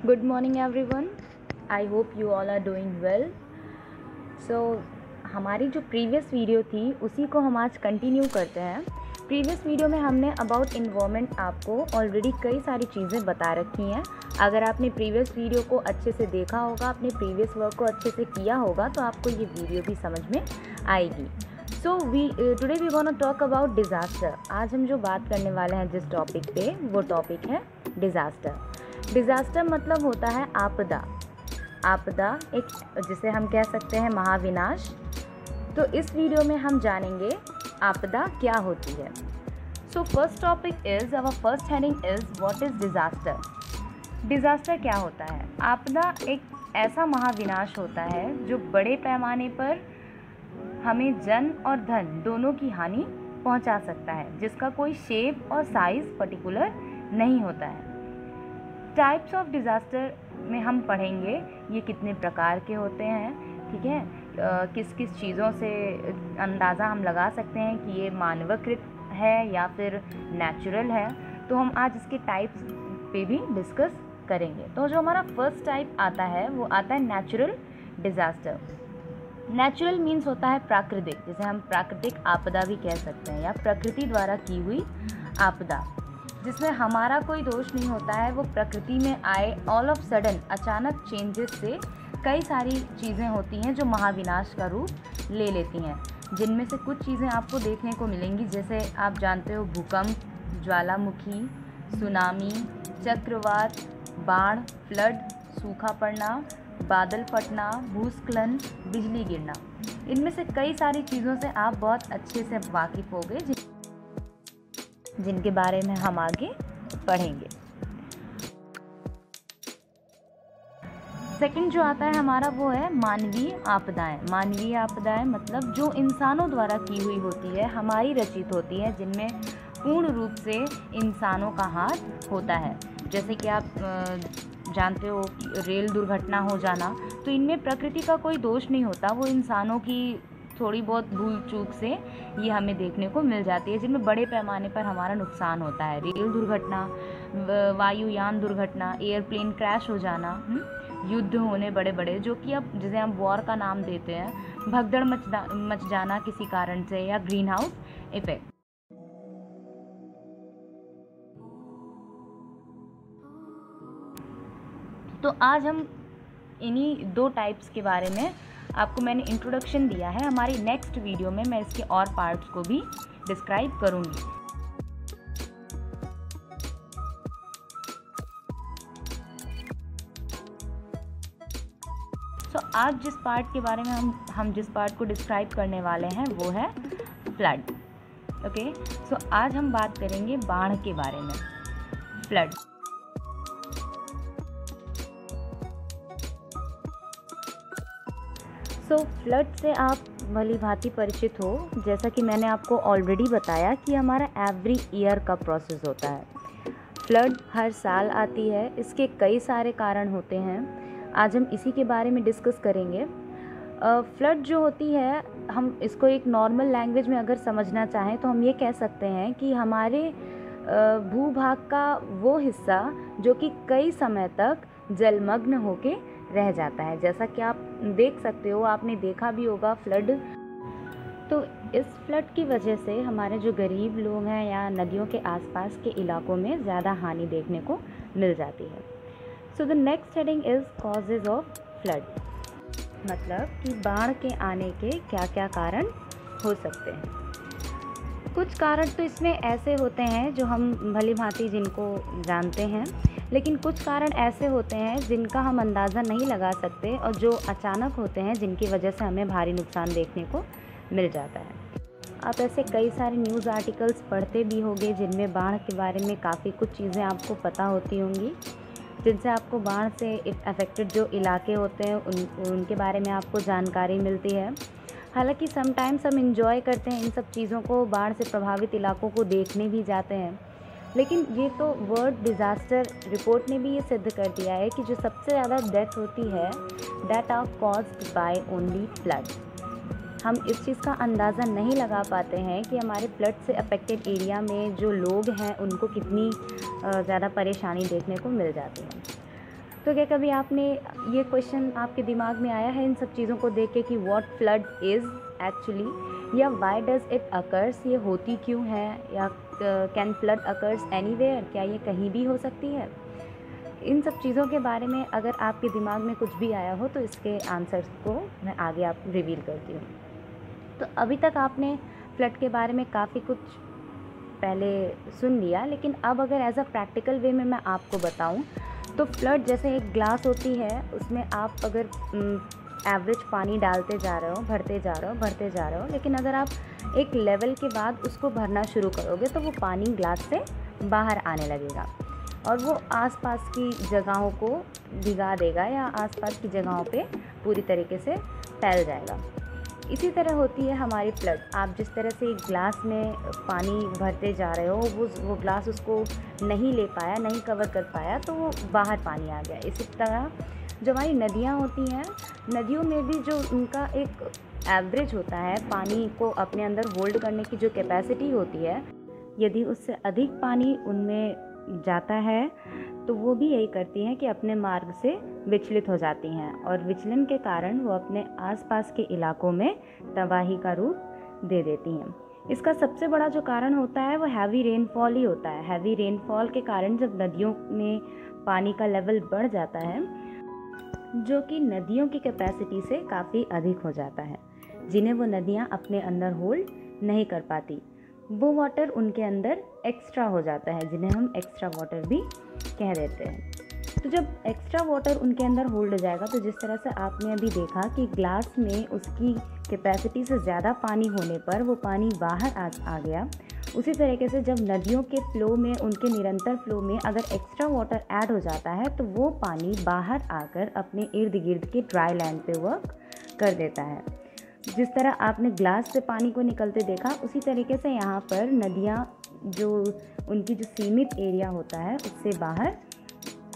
Good morning everyone. I hope you all are doing well. So हमारी जो previous video थी उसी को हम आज कंटिन्यू करते हैं। प्रीवियस वीडियो में हमने अबाउट इन्वायरमेंट आपको ऑलरेडी कई सारी चीज़ें बता रखी हैं। अगर आपने प्रीवियस वीडियो को अच्छे से देखा होगा, अपने प्रीवियस वर्क को अच्छे से किया होगा, तो आपको ये वीडियो भी समझ में आएगी। So today we gonna talk about disaster. आज हम जो बात करने वाले हैं जिस टॉपिक पे, वो टॉपिक है डिज़ास्टर। डिज़ास्टर मतलब होता है आपदा। आपदा एक, जिसे हम कह सकते हैं महाविनाश। तो इस वीडियो में हम जानेंगे आपदा क्या होती है। So first topic is, our first heading is what is disaster. Disaster क्या होता है? आपदा एक ऐसा महाविनाश होता है जो बड़े पैमाने पर हमें जन और धन दोनों की हानि पहुंचा सकता है, जिसका कोई शेप और साइज़ पर्टिकुलर नहीं होता है। टाइप्स ऑफ डिज़ास्टर में हम पढ़ेंगे ये कितने प्रकार के होते हैं, ठीक है। किस किस चीज़ों से अंदाज़ा हम लगा सकते हैं कि ये मानवकृत है या फिर नेचुरल है। तो हम आज इसके टाइप्स पे भी डिस्कस करेंगे। तो जो हमारा फर्स्ट टाइप आता है वो आता है नेचुरल डिज़ास्टर। नेचुरल मीन्स होता है प्राकृतिक, जिसे हम प्राकृतिक आपदा भी कह सकते हैं, या प्रकृति द्वारा की हुई आपदा, जिसमें हमारा कोई दोष नहीं होता है। वो प्रकृति में आए ऑल ऑफ सडन अचानक चेंजेस से कई सारी चीज़ें होती हैं जो महाविनाश का रूप ले लेती हैं, जिनमें से कुछ चीज़ें आपको देखने को मिलेंगी। जैसे आप जानते हो भूकंप, ज्वालामुखी, सुनामी, चक्रवात, बाढ़, फ्लड, सूखा पड़ना, बादल फटना, भूस्खलन, बिजली गिरना। इनमें से कई सारी चीज़ों से आप बहुत अच्छे से वाकिफ़ होंगे, जिनके बारे में हम आगे पढ़ेंगे। सेकंड जो आता है हमारा वो है मानवीय आपदाएं। मानवीय आपदाएं मतलब जो इंसानों द्वारा की हुई होती है, हमारी रचित होती है, जिनमें पूर्ण रूप से इंसानों का हाथ होता है। जैसे कि आप जानते हो रेल दुर्घटना हो जाना, तो इनमें प्रकृति का कोई दोष नहीं होता, वो इंसानों की थोड़ी बहुत भूल चूक से ये हमें देखने को मिल जाती है, जिनमें बड़े पैमाने पर हमारा नुकसान होता है। रेल दुर्घटना, वायुयान दुर्घटना, एयरप्लेन क्रैश हो जाना, युद्ध होने बड़े बड़े, जो कि अब जिसे हम वॉर का नाम देते हैं, भगदड़ मच जाना किसी कारण से, या ग्रीन हाउस इफेक्ट। तो आज हम इन्हीं दो टाइप्स के बारे में आपको मैंने इंट्रोडक्शन दिया है। हमारी नेक्स्ट वीडियो में मैं इसके और पार्ट्स को भी डिस्क्राइब करूंगी। तो आज जिस पार्ट के बारे में हम जिस पार्ट को डिस्क्राइब करने वाले हैं वो है फ्लड। ओके, सो आज हम बात करेंगे बाढ़ के बारे में, फ्लड। सो फ्लड से आप भली भांति परिचित हो, जैसा कि मैंने आपको ऑलरेडी बताया कि हमारा एवरी ईयर का प्रोसेस होता है। फ्लड हर साल आती है, इसके कई सारे कारण होते हैं। आज हम इसी के बारे में डिस्कस करेंगे। फ्लड जो होती है, हम इसको एक नॉर्मल लैंग्वेज में अगर समझना चाहें तो हम ये कह सकते हैं कि हमारे भूभाग का वो हिस्सा जो कि कई समय तक जलमग्न होके रह जाता है। जैसा कि आप देख सकते हो, आपने देखा भी होगा फ्लड। तो इस फ्लड की वजह से हमारे जो गरीब लोग हैं या नदियों के आसपास के इलाकों में ज़्यादा हानि देखने को मिल जाती है। So the next heading is causes of flood, मतलब कि बाढ़ के आने के क्या क्या कारण हो सकते हैं। कुछ कारण तो इसमें ऐसे होते हैं जो हम भली भांति जिनको जानते हैं, लेकिन कुछ कारण ऐसे होते हैं जिनका हम अंदाज़ा नहीं लगा सकते और जो अचानक होते हैं, जिनकी वजह से हमें भारी नुकसान देखने को मिल जाता है। आप ऐसे कई सारे न्यूज़ आर्टिकल्स पढ़ते भी होंगे जिनमें बाढ़ के बारे में काफ़ी कुछ चीज़ें आपको पता होती होंगी, जिनसे आपको बाढ़ से अफेक्टेड जो इलाके होते हैं उनके बारे में आपको जानकारी मिलती है। हालांकि समटाइम्स हम इंजॉय करते हैं इन सब चीज़ों को, बाढ़ से प्रभावित इलाकों को देखने भी जाते हैं, लेकिन ये तो वर्ल्ड डिज़ास्टर रिपोर्ट ने भी ये सिद्ध कर दिया है कि जो सबसे ज़्यादा डेथ होती है that are caused by only flood. हम इस चीज़ का अंदाज़ा नहीं लगा पाते हैं कि हमारे फ्लड से अफेक्टेड एरिया में जो लोग हैं उनको कितनी ज़्यादा परेशानी देखने को मिल जाती है। तो क्या कभी आपने ये क्वेश्चन आपके दिमाग में आया है इन सब चीज़ों को देख के कि व्हाट फ्लड इज़ एक्चुअली, या व्हाई डज़ इट अकर्स, ये होती क्यों है, या कैन फ्लड अकर्स एनीवेयर, क्या ये कहीं भी हो सकती है। इन सब चीज़ों के बारे में अगर आपके दिमाग में कुछ भी आया हो तो इसके आंसर्स को मैं आगे आपको रिवील करती हूँ। तो अभी तक आपने फ्लड के बारे में काफ़ी कुछ पहले सुन लिया, लेकिन अब अगर एज अ प्रैक्टिकल वे में मैं आपको बताऊं तो फ्लड जैसे एक ग्लास होती है, उसमें आप अगर एवरेज पानी डालते जा रहे हो, भरते जा रहे हो, लेकिन अगर आप एक लेवल के बाद उसको भरना शुरू करोगे तो वो पानी ग्लास से बाहर आने लगेगा और वो आसपास की जगहों को भिगा देगा या आसपास की जगहों पे पूरी तरीके से फैल जाएगा। इसी तरह होती है हमारी फ्लड। आप जिस तरह से एक ग्लास में पानी भरते जा रहे हो, वो ग्लास उसको नहीं ले पाया, नहीं कवर कर पाया, तो वो बाहर पानी आ गया। इसी तरह जो हमारी नदियाँ होती हैं, नदियों में भी जो उनका एक एवरेज होता है पानी को अपने अंदर होल्ड करने की जो कैपेसिटी होती है, यदि उससे अधिक पानी उनमें जाता है तो वो भी यही करती हैं कि अपने मार्ग से विचलित हो जाती हैं और विचलन के कारण वो अपने आसपास के इलाकों में तबाही का रूप दे देती हैं। इसका सबसे बड़ा जो कारण होता है वो हैवी रेनफॉल ही होता है। हैवी रेनफॉल के कारण जब नदियों में पानी का लेवल बढ़ जाता है, जो कि नदियों की कैपेसिटी से काफ़ी अधिक हो जाता है, जिन्हें वो नदियाँ अपने अंदर होल्ड नहीं कर पाती, वो वाटर उनके अंदर एक्स्ट्रा हो जाता है, जिन्हें हम एक्स्ट्रा वाटर भी कह देते हैं। तो जब एक्स्ट्रा वाटर उनके अंदर होल्ड हो जाएगा, तो जिस तरह से आपने अभी देखा कि ग्लास में उसकी कैपेसिटी से ज़्यादा पानी होने पर वो पानी बाहर आ गया, उसी तरीके से जब नदियों के फ्लो में, उनके निरंतर फ्लो में अगर एक्स्ट्रा वाटर ऐड हो जाता है तो वो पानी बाहर आकर अपने इर्द गिर्द के ड्राई लैंड पे वर्क कर देता है। जिस तरह आपने ग्लास से पानी को निकलते देखा, उसी तरीके से यहाँ पर नदियाँ जो उनकी जो सीमित एरिया होता है उससे बाहर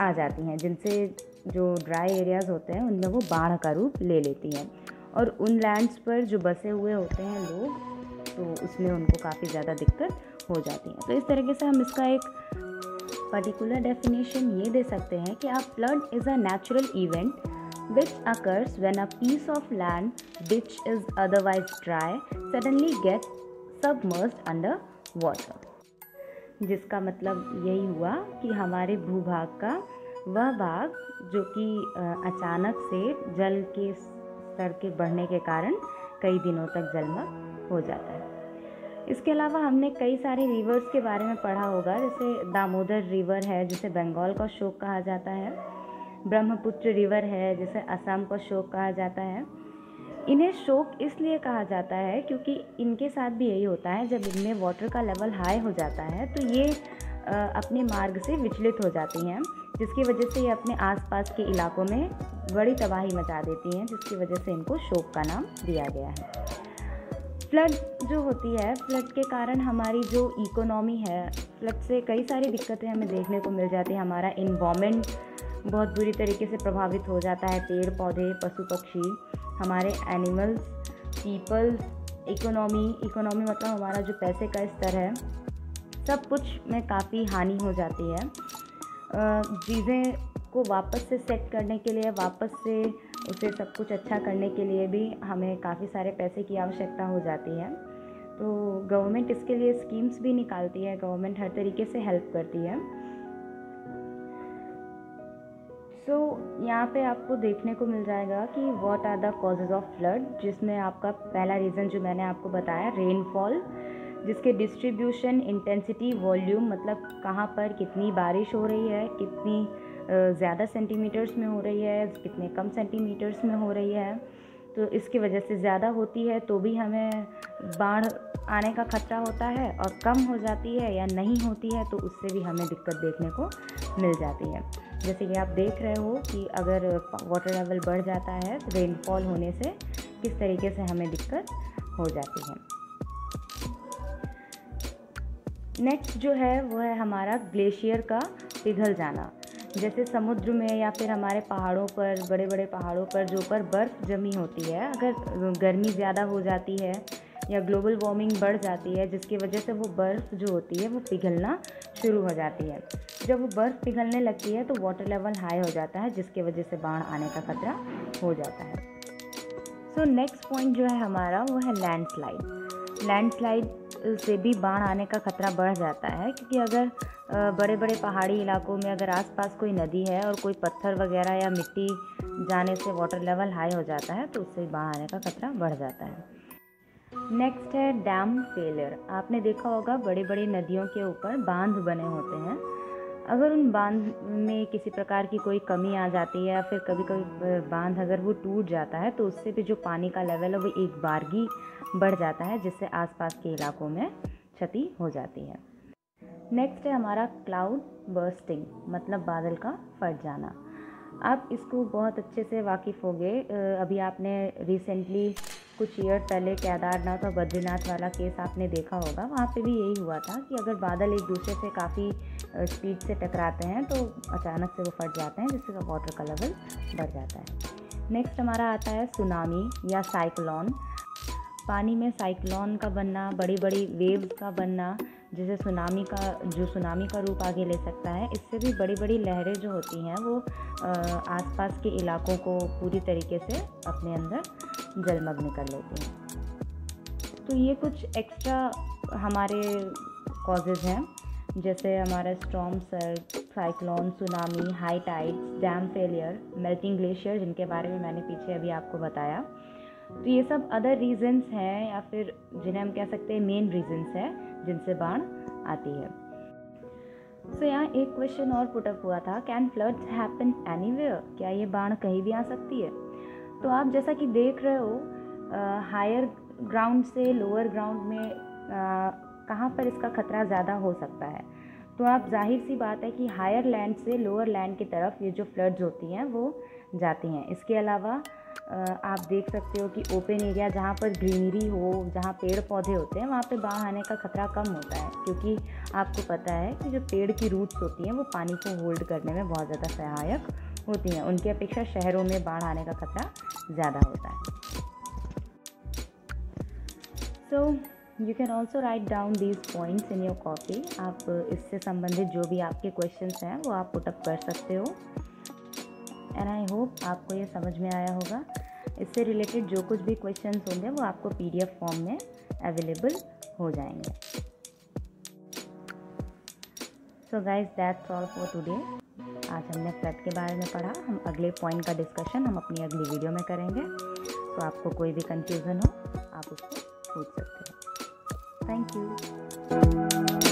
आ जाती हैं, जिनसे जो ड्राई एरियाज़ होते हैं उनमें वो बाढ़ का रूप ले लेती हैं और उन लैंड्स पर जो बसे हुए होते हैं लोग, तो उसमें उनको काफ़ी ज़्यादा दिक्कत हो जाती है। तो इस तरीके से हम इसका एक पर्टिकुलर डेफिनेशन ये दे सकते हैं कि a flood is a natural event which occurs when a piece of land which is otherwise dry suddenly gets submerged under water। जिसका मतलब यही हुआ कि हमारे भूभाग का वह भाग जो कि अचानक से जल के स्तर के बढ़ने के कारण कई दिनों तक जलमग्न हो जाता है। इसके अलावा हमने कई सारे रिवर्स के बारे में पढ़ा होगा, जैसे दामोदर रिवर है जिसे बंगाल का शोक कहा जाता है, ब्रह्मपुत्र रिवर है जिसे असम का शोक कहा जाता है। इन्हें शोक इसलिए कहा जाता है क्योंकि इनके साथ भी यही होता है, जब इनमें वाटर का लेवल हाई हो जाता है तो ये अपने मार्ग से विचलित हो जाती हैं, जिसकी वजह से ये अपने आसपास के इलाकों में बड़ी तबाही मचा देती हैं, जिसकी वजह से इनको शोक का नाम दिया गया है। फ्लड जो होती है, फ्लड के कारण हमारी जो इकोनॉमी है, फ्लड से कई सारी दिक्कतें हमें देखने को मिल जाती है। हमारा इन्वायरमेंट बहुत बुरी तरीके से प्रभावित हो जाता है, पेड़ पौधे, पशु पक्षी, हमारे एनिमल्स, पीपल्स, इकोनॉमी मतलब हमारा जो पैसे का स्तर है, सब कुछ में काफ़ी हानि हो जाती है। चीज़ें को वापस से सेट करने के लिए, वापस से उसे सब कुछ अच्छा करने के लिए भी हमें काफ़ी सारे पैसे की आवश्यकता हो जाती है। तो गवर्नमेंट इसके लिए स्कीम्स भी निकालती है, गवर्नमेंट हर तरीके से हेल्प करती है। यहाँ पे आपको देखने को मिल जाएगा कि what are the causes of flood, जिसमें आपका पहला रीज़न जो मैंने आपको बताया, रेनफॉल, जिसके डिस्ट्रीब्यूशन, इंटेंसिटी, वॉल्यूम, मतलब कहाँ पर कितनी बारिश हो रही है, कितनी ज़्यादा सेंटीमीटर्स में हो रही है, कितने कम सेंटीमीटर्स में हो रही है। तो इसकी वजह से ज़्यादा होती है तो भी हमें बाढ़ आने का खतरा होता है, और कम हो जाती है या नहीं होती है तो उससे भी हमें दिक्कत देखने को मिल जाती है। जैसे कि आप देख रहे हो कि अगर वाटर लेवल बढ़ जाता है तो रेनफॉल होने से किस तरीके से हमें दिक्कत हो जाती है। नेक्स्ट जो है वो है हमारा ग्लेशियर का पिघल जाना। जैसे समुद्र में या फिर हमारे पहाड़ों पर, बड़े बड़े पहाड़ों पर जो पर बर्फ़ जमी होती है, अगर गर्मी ज़्यादा हो जाती है या ग्लोबल वार्मिंग बढ़ जाती है, जिसकी वजह से वो बर्फ़ जो होती है वो पिघलना शुरू हो जाती है। जब वो बर्फ़ पिघलने लगती है तो वाटर लेवल हाई हो जाता है, जिसकी वजह से बाढ़ आने का खतरा हो जाता है। सो नेक्स्ट पॉइंट जो है हमारा वो है लैंडस्लाइड। लैंडस्लाइड से भी बाढ़ आने का खतरा बढ़ जाता है, क्योंकि अगर बड़े बड़े पहाड़ी इलाकों में अगर आसपास कोई नदी है और कोई पत्थर वगैरह या मिट्टी जाने से वाटर लेवल हाई हो जाता है तो उससे बाढ़ आने का खतरा बढ़ जाता है। नेक्स्ट है डैम फेलियर। आपने देखा होगा बड़ी बड़ी नदियों के ऊपर बांध बने होते हैं। अगर उन बांध में किसी प्रकार की कोई कमी आ जाती है या फिर कभी कभी बांध अगर वो टूट जाता है तो उससे भी जो पानी का लेवल है वो एक बारगी बढ़ जाता है, जिससे आसपास के इलाकों में क्षति हो जाती है। नेक्स्ट है हमारा क्लाउड बर्स्टिंग, मतलब बादल का फट जाना। आप इसको बहुत अच्छे से वाकिफ़ होंगे। अभी आपने रिसेंटली कुछ ईयर पहले केदारनाथ और बद्रीनाथ वाला केस आपने देखा होगा। वहाँ पे भी यही हुआ था कि अगर बादल एक दूसरे से काफ़ी स्पीड से टकराते हैं तो अचानक से वो फट जाते हैं, जिससे वाटर का लेवल बढ़ जाता है। नेक्स्ट हमारा आता है सुनामी या साइक्लोन। पानी में साइक्लोन का बनना, बड़ी बड़ी वेव्स का बनना, जैसे सुनामी का रूप आगे ले सकता है। इससे भी बड़ी बड़ी लहरें जो होती हैं वो आसपास के इलाकों को पूरी तरीके से अपने अंदर जलमग्न कर लेती हैं। तो ये कुछ एक्स्ट्रा हमारे कॉजेज़ हैं, जैसे हमारा storm surge, cyclone, tsunami, high tides, dam failure, melting glacier, जिनके बारे में मैंने पीछे अभी आपको बताया। तो ये सब अदर रीजंस हैं या फिर जिन्हें हम कह सकते हैं मेन रीजंस हैं जिनसे बाढ़ आती है। सो यहाँ एक क्वेश्चन और पुटअप हुआ था, कैन फ्लड्स हैपन एनीवेयर? क्या ये बाढ़ कहीं भी आ सकती है? तो आप जैसा कि देख रहे हो हायर ग्राउंड से लोअर ग्राउंड में कहाँ पर इसका खतरा ज़्यादा हो सकता है। तो आप जाहिर सी बात है कि हायर लैंड से लोअर लैंड की तरफ ये जो फ्लड्स होती हैं वो जाती हैं। इसके अलावा आप देख सकते हो कि ओपन एरिया जहाँ पर ग्रीनरी हो, जहाँ पेड़ पौधे होते हैं, वहाँ पे बाढ़ आने का खतरा कम होता है, क्योंकि आपको पता है कि जो पेड़ की रूट्स होती हैं वो पानी को होल्ड करने में बहुत ज़्यादा सहायक होती हैं। उनकी अपेक्षा शहरों में बाढ़ आने का खतरा ज़्यादा होता है। So you can also write down these points in your copy. आप इससे संबंधित जो भी आपके क्वेश्चंस हैं वो आप पुटअप कर सकते हो। एंड आई होप आपको ये समझ में आया होगा। इससे रिलेटेड जो कुछ भी क्वेश्चंस होंगे वो आपको PDF फॉर्म में अवेलेबल हो जाएंगे। So guys that's all for today. आज हमने फ्लड के बारे में पढ़ा। हम अगले पॉइंट का डिस्कशन हम अपनी अगली वीडियो में करेंगे। तो आपको कोई भी कंफ्यूजन हो आप उसको पूछ सकते हो। Thank you.